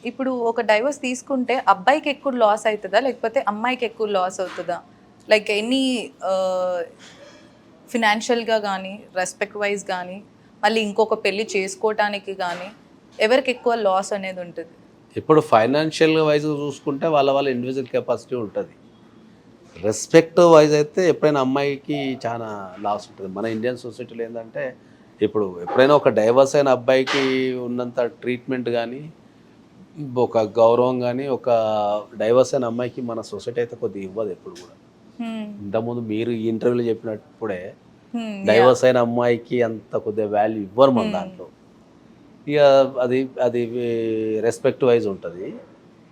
ఇప్పుడు ఒక డైవర్స్ తీసుకుంటే అబ్బాయికి ఎక్కువ లాస్ అవుతుందా లేకపోతే అమ్మాయికి ఎక్కువ లాస్ అవుతుందా? లైక్ ఎనీ ఫినాన్షియల్గా కానీ రెస్పెక్ట్ వైజ్ కానీ మళ్ళీ ఇంకొక పెళ్లి చేసుకోవటానికి కానీ ఎవరికి ఎక్కువ లాస్ అనేది ఉంటుంది? ఇప్పుడు ఫైనాన్షియల్ వైజ్ చూసుకుంటే వాళ్ళ వాళ్ళ ఇండివిజువల్ కెపాసిటీ ఉంటుంది. రెస్పెక్ట్ వైజ్ అయితే ఎప్పుడైనా అమ్మాయికి చాలా లాస్ ఉంటుంది. మన ఇండియన్ సొసైటీలో ఏంటంటే ఇప్పుడు ఎప్పుడైనా ఒక డైవర్స్ అయిన అబ్బాయికి ఉన్నంత ట్రీట్మెంట్ కానీ ఒక గౌరవం కానీ ఒక డైవర్స్ అయిన అమ్మాయికి మన సొసైటీ అయితే కొద్దిగా ఇవ్వదు ఎప్పుడు కూడా. ఇంతకుముందు మీరు ఈ ఇంటర్వ్యూలో చెప్పినప్పుడే డైవర్స్ అయిన అమ్మాయికి అంత కొద్దిగా వాల్యూ ఇవ్వరు మన దాంట్లో. ఇక అది అది రెస్పెక్ట్ వైజ్ ఉంటుంది.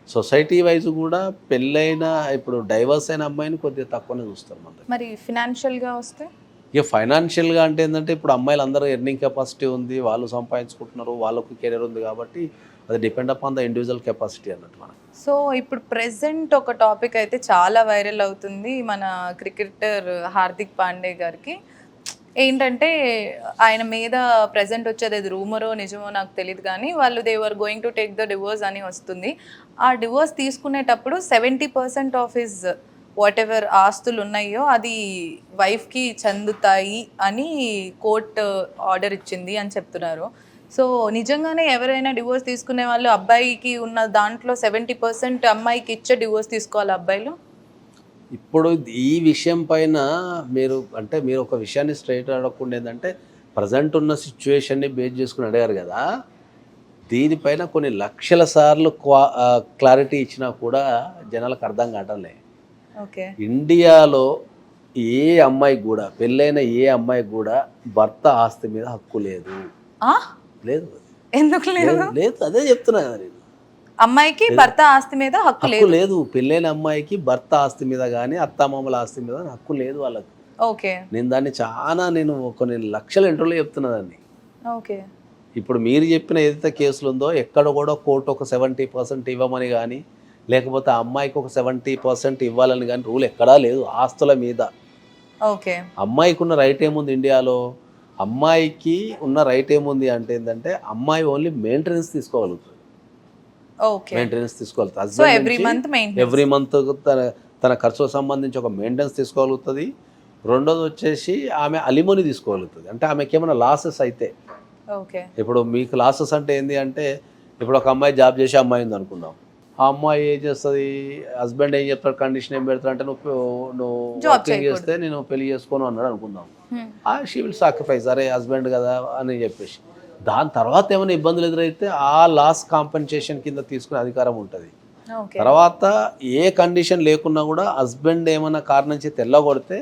సొసైటీ వైజ్ కూడా పెళ్ళైన ఇప్పుడు డైవర్స్ అయిన అమ్మాయిని కొద్దిగా తక్కువనే చూస్తారు మన దగ్గర. మరి ఫినాన్షియల్గా వస్తే ఇక ఫైనాన్షియల్గా అంటే ఏంటంటే ఇప్పుడు అమ్మాయిలు అందరూ ఎర్నింగ్ కెపాసిటీ ఉంది, వాళ్ళు సంపాదించుకుంటున్నారు, వాళ్ళకు కెరీర్ ఉంది కాబట్టి అది depend upon the individual capacity అన్నట్టు మనం. సో ఇప్పుడు ప్రెసెంట్ ఒక టాపిక్ అయితే చాలా వైరల్ అవుతుంది మన క్రికెటర్ హార్దిక్ పాండే గారికి. ఏంటంటే ఆయన మీద ప్రెసెంట్ వచ్చేది అది రూమరో నిజమో నాకు తెలియదు కానీ వాళ్ళు they were going to take the divorce అని వస్తుంది. ఆ డివోర్స్ తీసుకునేటప్పుడు 70% ఆఫ్ హిజ్ వాట్ ఎవర్ ఆస్తులు ఉన్నాయో అది వైఫ్కి చెందుతాయి అని కోర్టు ఆర్డర్ ఇచ్చింది అని చెప్తున్నారు. సో నిజంగానే ఎవరైనా డివోర్స్ తీసుకునే వాళ్ళు అబ్బాయికి ఉన్న దాంట్లో 70% అమ్మాయికి ఇచ్చే డివోర్స్ తీసుకోవాలి అబ్బాయిలు? ఇప్పుడు ఈ విషయం పైన మీరు ఒక విషయాన్ని స్ట్రైట్ అడగకుండా ఏంటంటే ప్రజెంట్ ఉన్న సిచ్యువేషన్ని బేస్ చేసుకుని అడిగారు కదా, దీనిపైన కొన్ని లక్షల సార్లు క్లారిటీ ఇచ్చినా కూడా జనాలకు అర్థం కావట్లే. ఓకే, ఇండియాలో ఏ అమ్మాయికి కూడా పెళ్ళైన ఏ అమ్మాయికి కూడా భర్త ఆస్తి మీద హక్కు లేదు. లేదు, ఎందుకు లేదు? లేదు, అదే చెప్తున్నా కదా నేను. అమ్మాయికి భర్త ఆస్తి మీద హక్కు లేదు. పెళ్ళైన అమ్మాయికి భర్త ఆస్తి మీద కానీ అత్తమామల ఆస్తి మీద హక్కు లేదు వాళ్ళకి. ఓకే, నేను దాన్ని నేను కొన్ని లక్షల ఇంటర్వ్యూలో చెప్తున్నా దాన్ని. ఓకే, ఇప్పుడు మీరు చెప్పిన ఏదైతే కేసులు ఉందో ఎక్కడ కూడా కోర్టు ఒక 70% ఇవ్వమని కానీ లేకపోతే ఆ అమ్మాయికి ఒక 70% ఇవ్వాలని కానీ రూల్ ఎక్కడా లేదు ఆస్తుల మీద. ఓకే, అమ్మాయికి ఉన్న రైట్ ఏముంది ఇండియాలో? అమ్మాయికి ఉన్న రైట్ ఏముంది అంటే ఏంటంటే అమ్మాయి ఓన్లీ మెయింటెనెన్స్ తీసుకోగలుగుతుంది. మెయింటెనెన్స్ తీసుకోగలుగుతుంది. ఎవ్రీ మంత్ తన ఖర్చులకు సంబంధించి ఒక మెయింటెనెన్స్ తీసుకోగలుగుతుంది. రెండోది వచ్చేసి ఆమె అలిమోని తీసుకోగలుగుతుంది. అంటే ఆమెకి ఏమైనా లాసెస్ అయితే, ఇప్పుడు మీకు లాసెస్ అంటే ఏంటి అంటే ఇప్పుడు ఒక అమ్మాయి జాబ్ చేసే అమ్మాయి ఉంది అనుకుందాం. ఆ అమ్మాయి ఏం చేస్తుంది, హస్బెండ్ ఏం చెప్తాడు, కండిషన్ ఏం పెడతాడు అంటే నువ్వు వర్కింగ్ చేస్తే నేను పెళ్లి చేసుకోను అన్నాడు అనుకుందాం. షీ విల్ సాక్రిఫైస్, అరే హస్బెండ్ కదా అని చెప్పేసి. దాని తర్వాత ఏమైనా ఇబ్బందులు ఎదురైతే ఆ లాస్ కాంపెన్సేషన్ కింద తీసుకునే అధికారం ఉంటుంది. తర్వాత ఏ కండిషన్ లేకున్నా కూడా హస్బెండ్ ఏమైనా కారణం చేసి తెల్లగొడితే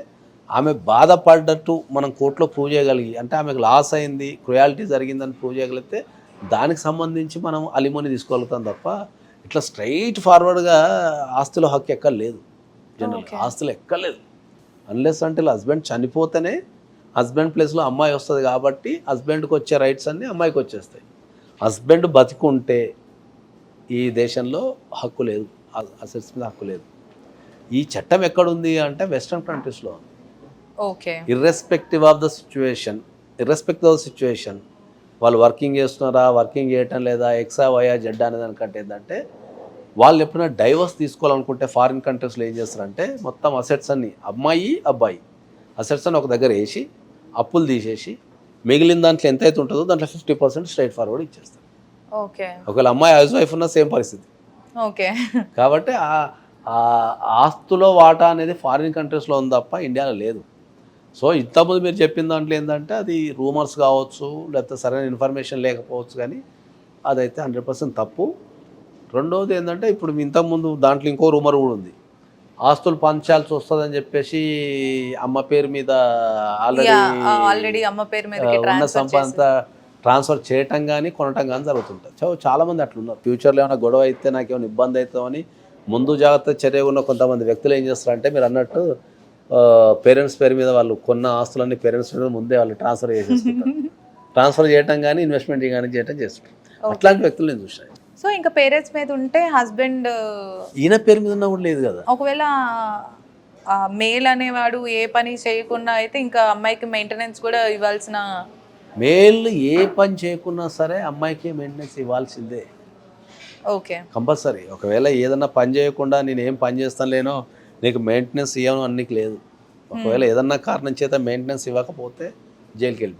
ఆమె బాధపడ్డట్టు మనం కోర్టులో ప్రూవ్ చేయగలిగి, అంటే ఆమెకు లాస్ అయింది, క్రుయాలిటీ జరిగిందని ప్రూవ్ చేయగలిగితే దానికి సంబంధించి మనం అలిమోని తీసుకోగలుగుతాం తప్ప ఇట్లా స్ట్రైట్ ఫార్వర్డ్గా ఆస్తుల హక్కు ఎక్కలేదు. జనరల్ ఆస్తులు ఎక్కలేదు అన్లెస్ అంటే హస్బెండ్ చనిపోతేనే హస్బెండ్ ప్లేస్లో అమ్మాయి వస్తుంది కాబట్టి హస్బెండ్కి వచ్చే రైట్స్ అన్నీ అమ్మాయికి వచ్చేస్తాయి. హస్బెండ్ బతికుంటే ఈ దేశంలో హక్కు లేదు, అసెట్స్ మీద హక్కు లేదు. ఈ చట్టం ఎక్కడుంది అంటే వెస్ట్రన్ కంట్రీస్లో. Okay, irrespective of the situation వాళ్ళు వర్కింగ్ చేస్తున్నారా, వర్కింగ్ చేయటం లేదా, ఎక్సా వైయా జెడ్ అనే దానికంటే ఏంటంటే వాళ్ళు ఎప్పుడైనా డైవర్స్ తీసుకోవాలనుకుంటే ఫారిన్ కంట్రీస్లో ఏం చేస్తారంటే మొత్తం అసెట్స్ అన్ని అబ్బాయి అసెట్స్ అని ఒక దగ్గర వేసి అప్పులు తీసేసి మిగిలిన దాంట్లో ఎంత అయితే ఉంటుందో దాంట్లో 50% స్ట్రైట్ ఫార్వర్డ్ ఇచ్చేస్తారు. ఒకవేళ అమ్మాయి హౌస్ వైఫ్ ఉన్న సేమ్ పరిస్థితి. కాబట్టి ఆస్తులో వాటా అనేది ఫారిన్ కంట్రీస్లో ఉంది తప్ప ఇండియాలో లేదు. సో ఇంతకుముందు మీరు చెప్పిన దాంట్లో ఏంటంటే అది రూమర్స్ కావచ్చు, లేకపోతే సరైన ఇన్ఫర్మేషన్ లేకపోవచ్చు, కానీ అదైతే 100% తప్పు. రెండవది ఏంటంటే ఇప్పుడు ఇంతకుముందు దాంట్లో ఇంకో రూమర్ కూడా ఉంది, ఆస్తులు పంచాల్సి వస్తుందని చెప్పేసి అమ్మ పేరు మీద ఆల్రెడీ అమ్మ పేరు మీద ఉన్న సంపద ట్రాన్స్ఫర్ చేయటం కానీ కొనటం కానీ జరుగుతుంటుంది. సో చాలామంది అట్లున్నారు. ఫ్యూచర్లో ఏమైనా గొడవ అయితే నాకేమైనా ఇబ్బంది అవుతుందని ముందు జాగ్రత్త చర్య ఉన్న కొంతమంది వ్యక్తులు ఏం చేస్తారంటే మీరు అన్నట్టు పేరెంట్స్ పేరు మీద వాళ్ళు కొన్న ఆస్తులన్నీ పేరెంట్స్ మీద ముందే వాళ్ళు ట్రాన్స్ఫర్ చేసేసుకుంటారు. ట్రాన్స్ఫర్ చేయటం కానీ ఇన్వెస్ట్మెంట్ కానీ చేస్తుంటారు. అట్లాంటి వ్యక్తులు నేను చూసాను. సో ఇంకా పేరెంట్స్ మీద ఉంటే హస్బెండ్ ఈయన పేరు మీద ఉన్నా కూడా లేదు కదా. ఒకవేళ మేల్ అనేవాడు ఏ పని చేయకుండా అయితే ఇంకా అమ్మాయికి మెయింటెనెన్స్ కూడా ఇవ్వాల్సిన, మేల్ ఏ పని చేయకున్నా సరే అమ్మాయికి మెయింటెనెన్స్ ఇవ్వాల్సిందే. ఓకే. కంపల్సరీ. ఒకవేళ ఏదన్నా పని చేయకుండా నేను ఏం పని చేస్తాను లేనో నీకు మెయింటెనెన్స్ ఇవ్వను అన్నికి లేదు. ఒకవేళ ఏదన్నా కారణం చేత మెయింటెనెన్స్ ఇవ్వకపోతే జైలుకి వెళ్ళిపోతావు.